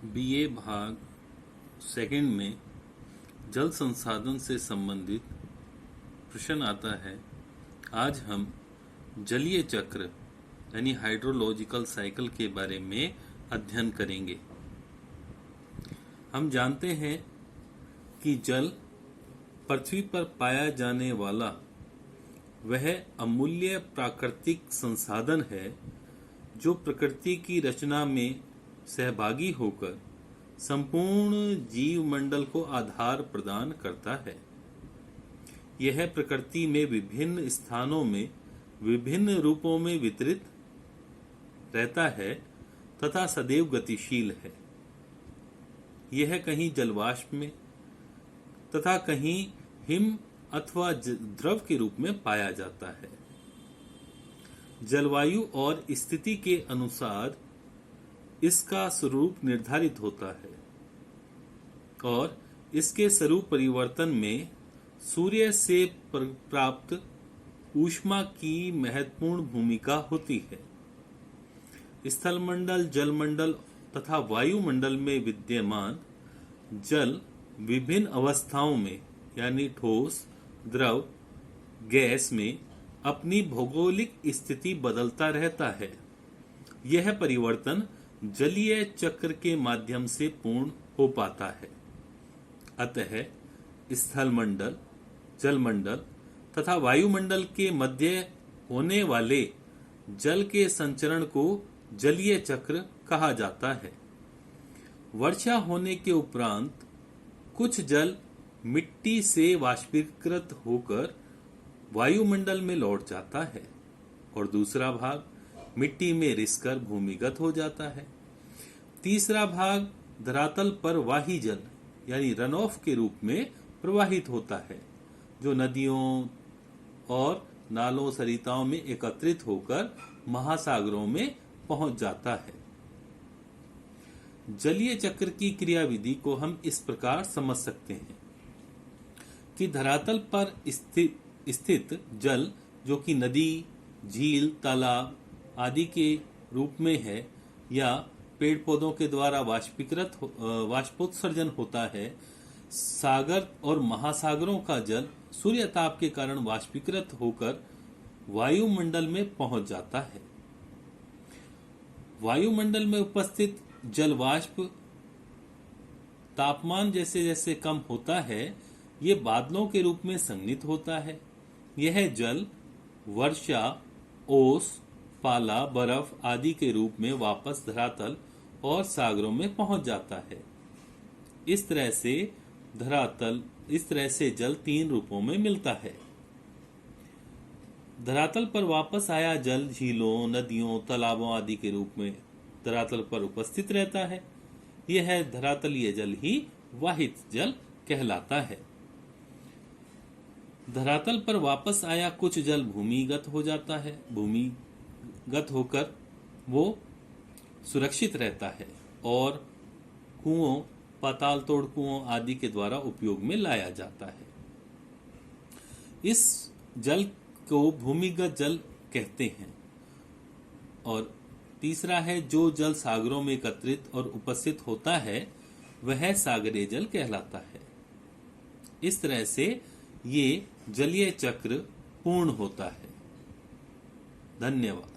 BA भाग second में जल संसाधन से संबंधित प्रश्न आता है। आज हम जलीय चक्र यानी हाइड्रोलॉजिकल साइकिल के बारे में अध्ययन करेंगे। हम जानते हैं कि जल पृथ्वी पर पाया जाने वाला वह अमूल्य प्राकृतिक संसाधन है जो प्रकृति की रचना में सहभागी होकर संपूर्ण जीव मंडल को आधार प्रदान करता है। यह प्रकृति में विभिन्न स्थानों में विभिन्न रूपों में वितरित रहता है तथा सदैव गतिशील है। यह कहीं जलवाष्प में तथा कहीं हिम अथवा द्रव के रूप में पाया जाता है। जलवायु और स्थिति के अनुसार इसका स्वरूप निर्धारित होता है और इसके स्वरूप परिवर्तन में सूर्य से प्राप्त ऊष्मा की महत्वपूर्ण भूमिका होती है। स्थलमंडल, जलमंडल तथा वायुमंडल में विद्यमान जल विभिन्न अवस्थाओं में यानी ठोस, द्रव, गैस में अपनी भौगोलिक स्थिति बदलता रहता है। यह परिवर्तन जलीय चक्र के माध्यम से पूर्ण हो पाता है। अतः स्थलमंडल, जलमंडल तथा वायुमंडल के मध्य होने वाले जल के संचरण को जलीय चक्र कहा जाता है। वर्षा होने के उपरांत कुछ जल मिट्टी से वाष्पीकृत होकर वायुमंडल में लौट जाता है और दूसरा भाग मिट्टी में रिसकर भूमिगत हो जाता है। तीसरा भाग धरातल पर वाही जल यानी रन ऑफ के रूप में प्रवाहित होता है जो नदियों और नालों, सरिताओं में एकत्रित होकर महासागरों में पहुंच जाता है। जलीय चक्र की क्रियाविधि को हम इस प्रकार समझ सकते हैं कि धरातल पर स्थित जल जो कि नदी, झील, तालाब आदि के रूप में है या पेड़ पौधों के द्वारा वाष्पोत्सर्जन होता है, सागर और महासागरों का जल सूर्य ताप के कारण वाष्पीकृत होकर वायुमंडल में पहुंच जाता है। वायुमंडल में उपस्थित जल वाष्प तापमान जैसे जैसे कम होता है ये बादलों के रूप में संघनित होता है। यह जल वर्षा, ओस, पाला, बर्फ आदि के रूप में वापस धरातल और सागरों में पहुंच जाता है। इस तरह से जल तीन रूपों में मिलता है। धरातल पर वापस आया जल झीलों, नदियों, तालाबों आदि के रूप में धरातल पर उपस्थित रहता है। यह धरातलीय जल ही वाहित जल कहलाता है। धरातल पर वापस आया कुछ जल भूमिगत हो जाता है। भूमिगत होकर वो सुरक्षित रहता है और कुओं, पाताल तोड़ कुओं आदि के द्वारा उपयोग में लाया जाता है। इस जल को भूमिगत जल कहते हैं। और तीसरा है जो जल सागरों में एकत्रित और उपस्थित होता है वह सागरीय जल कहलाता है। इस तरह से ये जलीय चक्र पूर्ण होता है। धन्यवाद।